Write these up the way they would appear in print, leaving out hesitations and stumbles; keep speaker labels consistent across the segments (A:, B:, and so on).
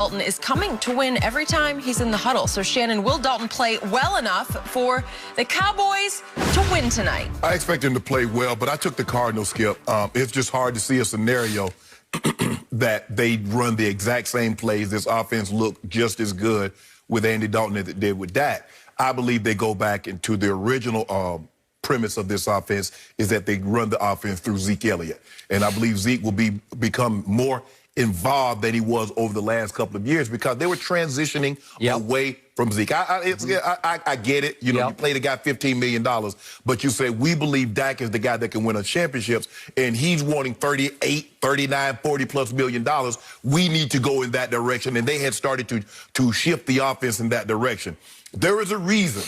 A: Dalton is coming to win every time he's in the huddle. So, Shannon, will Dalton play well enough for the Cowboys to win tonight?
B: I expect him to play well, but I took the Cardinals, Skip. It's just hard to see a scenario that they run the exact same plays. This offense looked just as good with Andy Dalton as it did with Dak. I believe they go back into the original premise of this offense is that they run the offense through Zeke Elliott. And I believe Zeke will become more involved than he was over the last couple of years because they were transitioning away from Zeke. I get it. You know, you played a guy $15 million, but you say, we believe Dak is the guy that can win us championships, and he's wanting 38, 39, 40+ million dollars. We need to go in that direction, and they had started to shift the offense in that direction. There is a reason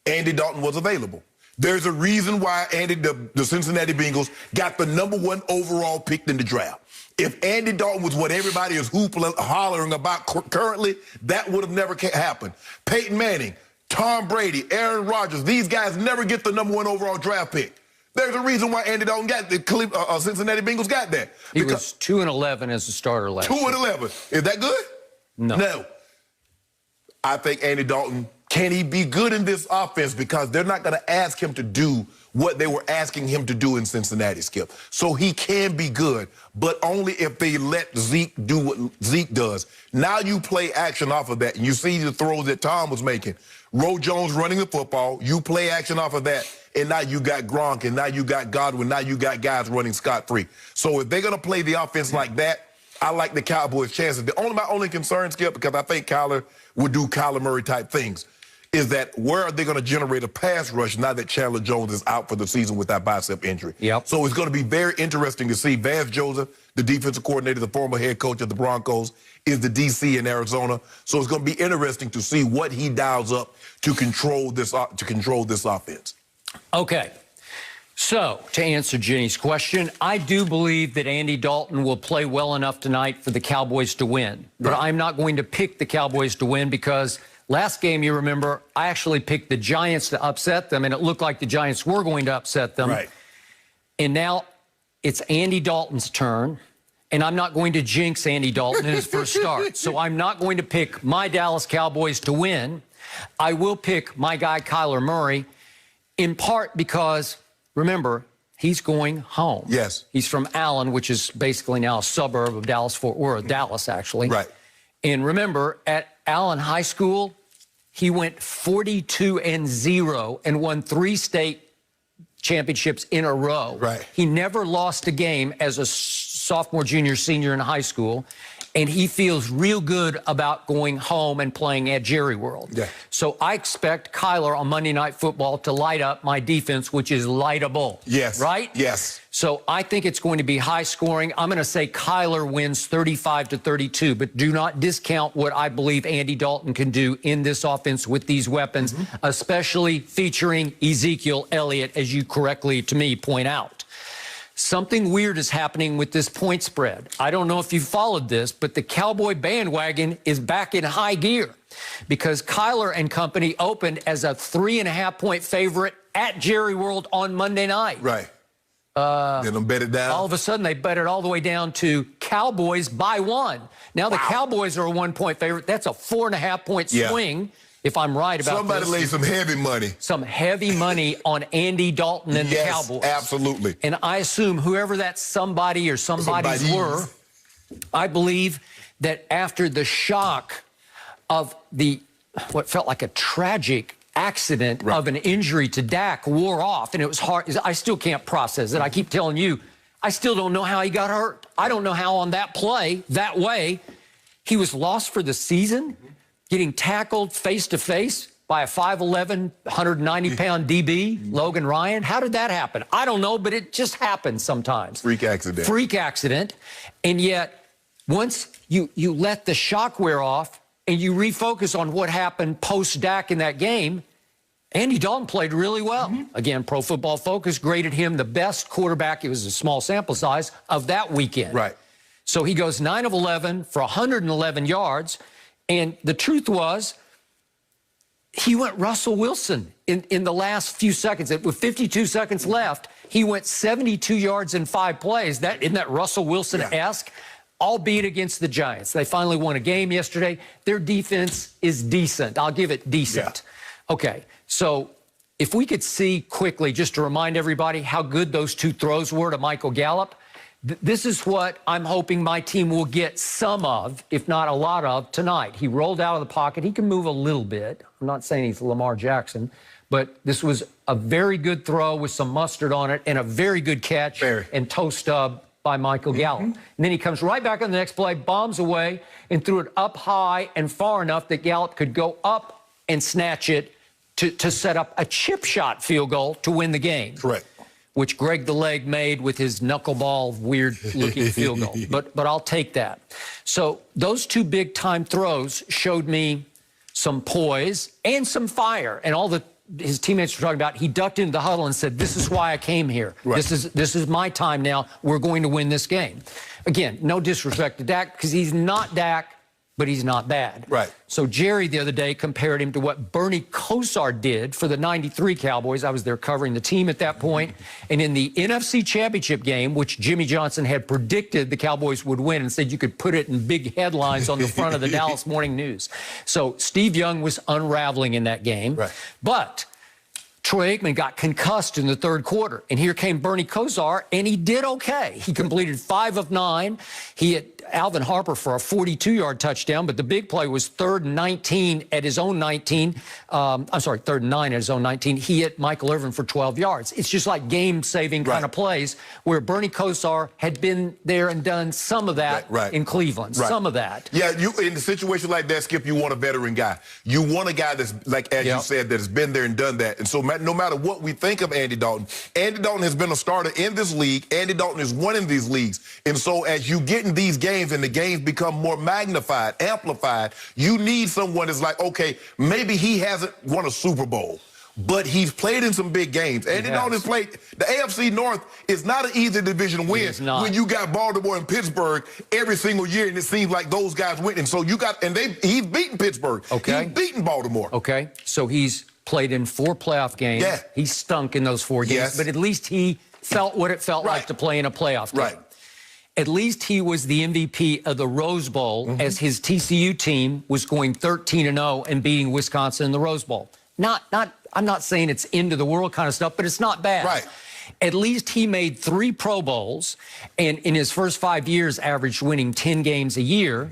B: Andy Dalton was available. There's a reason why the Cincinnati Bengals got the #1 overall pick in the draft. If Andy Dalton was what everybody is hollering about currently, that would have never happened. Peyton Manning, Tom Brady, Aaron Rodgers, these guys never get the #1 overall draft pick. There's a reason why Andy Dalton got the Cincinnati Bengals got that.
C: He was 2-11 as a starter last year.
B: 2-11. Is that good?
C: No.
B: No. I think Andy Dalton, can he be good in this offense? Because they're not going to ask him to do what they were asking him to do in Cincinnati, Skip. So he can be good, but only if they let Zeke do what Zeke does. Now you play action off of that, and you see the throws that Tom was making. Ro Jones running the football, you play action off of that, and now you got Gronk, and now you got Godwin, now you got guys running scot-free. So if they're going to play the offense like that, I like the Cowboys' chances. My only concern, Skip, because I think Kyler would do Kyler Murray-type things, is that where are they going to generate a pass rush now that Chandler Jones is out for the season with that bicep injury? So it's going to be very interesting to see. Vance Joseph, the defensive coordinator, the former head coach of the Broncos, is the DC in Arizona. So it's going to be interesting to see what he dials up to control this offense.
C: Okay. So, to answer Jenny's question, I do believe that Andy Dalton will play well enough tonight for the Cowboys to win. But I'm not going to pick the Cowboys to win because last game, you remember, I actually picked the Giants to upset them, and it looked like the Giants were going to upset them. And now it's Andy Dalton's turn, and I'm not going to jinx Andy Dalton in his first start. So I'm not going to pick my Dallas Cowboys to win. I will pick my guy Kyler Murray, in part because, remember, he's going home. He's from Allen, which is basically now a suburb of Dallas-Fort Worth, Dallas, actually. And remember, at Allen High School, he went 42-0 and won 3 state championships in a row. He never lost a game as a sophomore, junior, senior in high school. And he feels real good about going home and playing at Jerry World. So I expect Kyler on Monday Night Football to light up my defense, which is lightable. Right? So I think it's going to be high scoring. I'm going to say Kyler wins 35-32, but do not discount what I believe Andy Dalton can do in this offense with these weapons, especially featuring Ezekiel Elliott, as you correctly, to me, point out. Something weird is happening with this point spread. I don't know if you followed this, but the Cowboy bandwagon is back in high gear because Kyler and company opened as a 3.5-point favorite at Jerry World on Monday night.
B: Then bet it down.
C: All of a sudden, they bet it all the way down to Cowboys by 1. Now the Cowboys are a 1-point favorite. That's a 4.5-point swing. If I'm right about
B: Somebody laid some heavy money.
C: Some heavy money on Andy Dalton and the Cowboys.
B: Absolutely.
C: And I assume whoever that somebody or somebodies were, I believe that after the shock of what felt like a tragic accident of an injury to Dak wore off, and it was hard. I still can't process it. I keep telling you, I still don't know how he got hurt. I don't know how on that play, that way, he was lost for the season. Getting tackled face-to-face by a 5'11", 190-pound DB, Logan Ryan. How did that happen? I don't know, but it just happens sometimes.
B: Freak accident.
C: Freak accident. And yet, once you let the shock wear off and you refocus on what happened post-Dak in that game, Andy Dalton played really well. Again, Pro Football Focus graded him the best quarterback, it was a small sample size, of that weekend. So he goes 9 of 11 for 111 yards. And the truth was, he went Russell Wilson in the last few seconds. With 52 seconds left, he went 72 yards in 5 plays. Isn't that Russell Wilson-esque? albeit against the Giants. They finally won a game yesterday. Their defense is decent. I'll give it decent. Yeah. Okay, so if we could see quickly, just to remind everybody how good those two throws were to Michael Gallup, this is what I'm hoping my team will get some of, if not a lot of, tonight. He rolled out of the pocket. He can move a little bit. I'm not saying he's Lamar Jackson, but this was a very good throw with some mustard on it and a very good catch and toe stub by Michael Gallup. And then he comes right back on the next play, bombs away, and threw it up high and far enough that Gallup could go up and snatch it to set up a chip shot field goal to win the game.
B: Correct.
C: Which Greg the Leg made with his knuckleball, weird-looking field goal. But I'll take that. So those two big-time throws showed me some poise and some fire. And all his teammates were talking about, he ducked into the huddle and said, this is why I came here. Right. This is my time now. We're going to win this game. Again, no disrespect to Dak, because he's not Dak, but he's not bad.
B: Right.
C: So Jerry the other day compared him to what Bernie Kosar did for the '93 Cowboys. I was there covering the team at that point. And in the NFC Championship game, which Jimmy Johnson had predicted the Cowboys would win and said you could put it in big headlines on the front of the Dallas Morning News. So Steve Young was unraveling in that game.
B: Right.
C: But Troy Aikman got concussed in the third quarter. And here came Bernie Kosar, and he did okay. He completed 5 of 9. He hit Alvin Harper for a 42-yard touchdown, but the big play was 3rd and 19 at his own 19. I'm sorry, 3rd and 9 at his own 19. He hit Michael Irvin for 12 yards. It's just like game-saving kind of plays where Bernie Kosar had been there and done some of that in Cleveland, some of that.
B: Yeah, you in a situation like that, Skip, you want a veteran guy. You want a guy that's, like as you said, that has been there and done that. And so no matter what we think of Andy Dalton has been a starter in this league. Andy Dalton has won in these leagues. And so as you get in these games and the games become more magnified, amplified, you need someone that's like, okay, maybe he hasn't won a Super Bowl, but he's played in some big games. Andy Dalton has played. The AFC North is not an easy division to win when you got Baltimore and Pittsburgh every single year, and it seems like those guys win. And so you got, and he's beaten Pittsburgh.
C: Okay.
B: He's beaten Baltimore.
C: Okay. So he's played in 4 playoff games. Yeah. He stunk in those 4 games, but at least he felt what it felt like to play in a playoff game. Right. At least he was the MVP of the Rose Bowl as his TCU team was going 13-0 and beating Wisconsin in the Rose Bowl. I'm not saying it's end of the world kind of stuff, but it's not bad.
B: Right.
C: At least he made 3 Pro Bowls and in his first 5 years averaged winning 10 games a year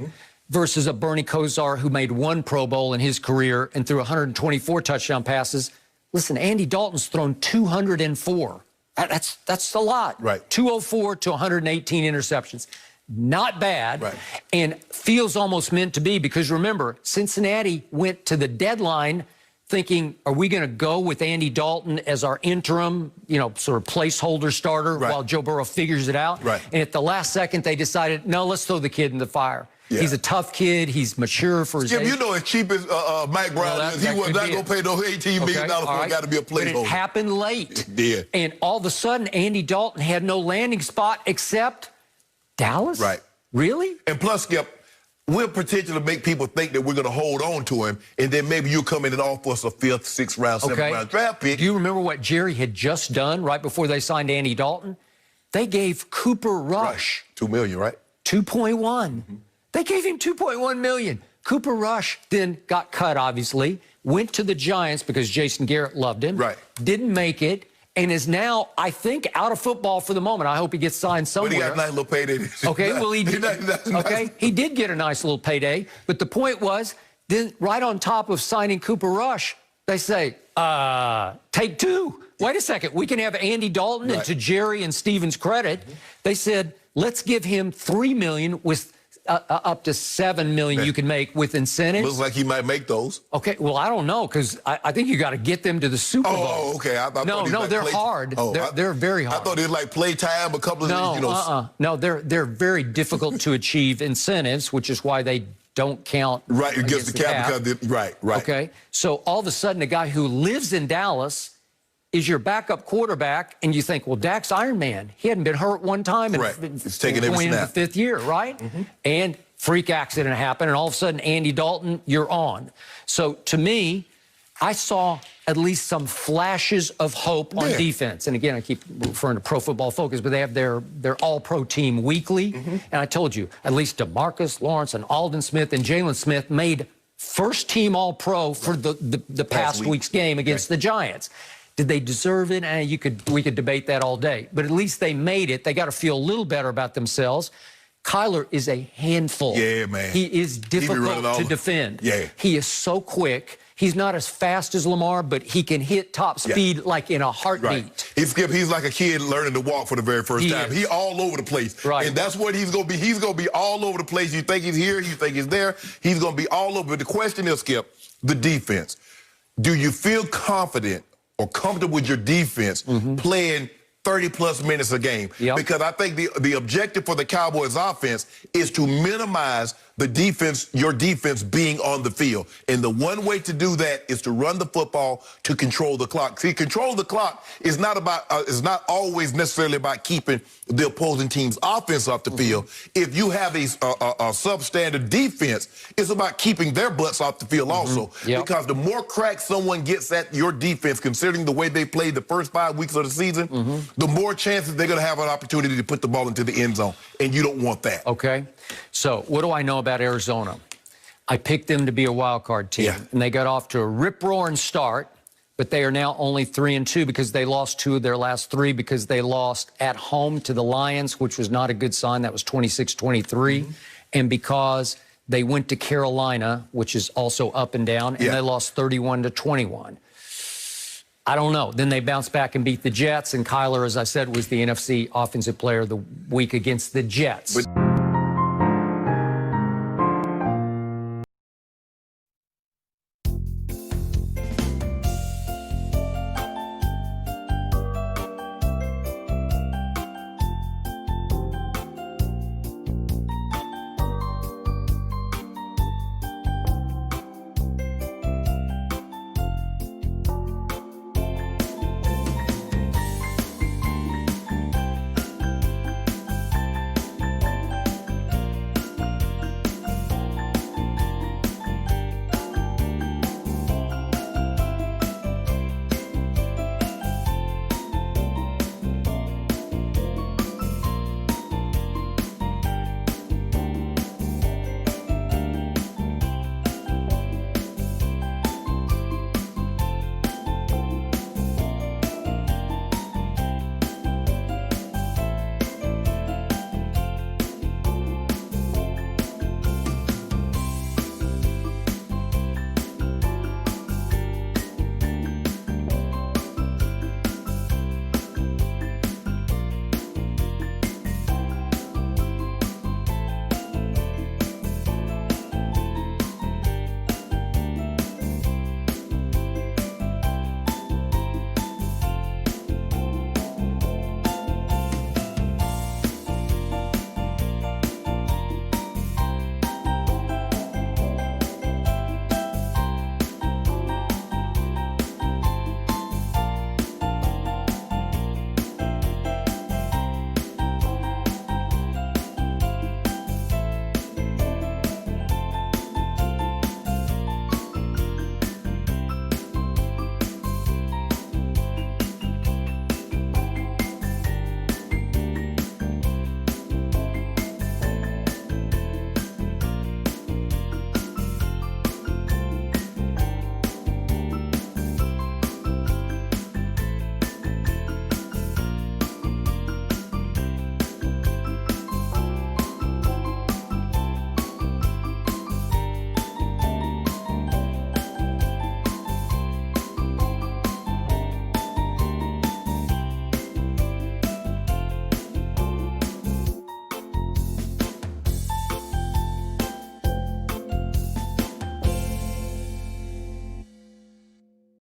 C: versus a Bernie Kosar who made 1 Pro Bowl in his career and threw 124 touchdown passes. Listen, Andy Dalton's thrown 204. That's a lot.
B: Right.
C: 204 to 118 interceptions. Not bad. Right. And feels almost meant to be because remember, Cincinnati went to the deadline thinking, are we going to go with Andy Dalton as our interim, sort of placeholder starter while Joe Burrow figures it out? Right. And at the last second, they decided, no, let's throw the kid in the fire. Yeah. He's a tough kid. He's mature for his age.
B: You know, as cheap as Mike Brown is, he was not going to pay those $18 million for a guy to be a placeholder.
C: But it happened late.
B: It did.
C: And all of a sudden, Andy Dalton had no landing spot except Dallas?
B: Right.
C: Really?
B: And plus, Skip, we'll potentially make people think that we're going to hold on to him, and then maybe you'll come in and offer us a 5th, 6th round, 7th round draft pick.
C: Do you remember what Jerry had just done right before they signed Andy Dalton? They gave Cooper Rush
B: $2 million, right?
C: 2.1. They gave him $2.1 million. Cooper Rush then got cut, obviously, went to the Giants because Jason Garrett loved him. Right. Didn't make it, and is now, I think, out of football for the moment. I hope he gets signed somewhere.
B: But he got a nice little payday.
C: Okay, well, he did. Okay, he did get a nice little payday. But the point was, then right on top of signing Cooper Rush, they say, take 2. Wait a second, we can have Andy Dalton, and to Jerry and Steven's credit, they said, let's give him $3 million with up to $7 million you can make with incentives.
B: Looks like he might make those.
C: Okay, well, I don't know, because I think you got to get them to the Super Bowl.
B: Oh, okay. I
C: no,
B: like
C: they're hard. They're very hard.
B: I thought it was like playtime, a couple of
C: No, they're very difficult to achieve incentives, which is why they don't count.
B: Right, against the cap. Because right.
C: Okay, so all of a sudden, a guy who lives in Dallas is your backup quarterback, and you think, well, Dak's Iron Man. He hadn't been hurt one time, and
B: it's taking every snap.
C: The 5th year, right? And freak accident happened, and all of a sudden, Andy Dalton, you're on. So to me, I saw at least some flashes of hope on defense. And again, I keep referring to Pro Football Focus, but they have their all-pro team weekly. And I told you, at least DeMarcus Lawrence and Aldon Smith and Jalen Smith made first-team all-pro for the past week's game against the Giants. Did they deserve it? We could debate that all day. But at least they made it. They got to feel a little better about themselves. Kyler is a handful.
B: Yeah, man.
C: He is difficult to defend.
B: Yeah.
C: He is so quick. He's not as fast as Lamar, but he can hit top speed like in a heartbeat.
B: Right. He's like a kid learning to walk for the very first time. He's all over the place.
C: Right.
B: And that's what he's going to be. He's going to be all over the place. You think he's here, you think he's there. He's going to be all over. But the question is, Skip, the defense. Do you feel confident or comfortable with your defense playing 30-plus minutes a game? Because I think the objective for the Cowboys offense is to minimize the defense, your defense being on the field. And the one way to do that is to run the football, to control the clock. See, control the clock is not always necessarily about keeping the opposing team's offense off the field. If you have a substandard defense, it's about keeping their butts off the field also. Because the more cracks someone gets at your defense, considering the way they played the first 5 weeks of the season, the more chances they're going to have an opportunity to put the ball into the end zone. And you don't want that.
C: Okay. So what do I know about Arizona? I picked them to be a wild card team. And they got off to a rip-roaring start, but they are now only 3-2 because they lost 2 of their last 3 because they lost at home to the Lions, which was not a good sign. That was 26-23. And because they went to Carolina, which is also up and down, and they lost 31-21. I don't know. Then they bounced back and beat the Jets, and Kyler, as I said, was the NFC Offensive Player of the Week against the Jets.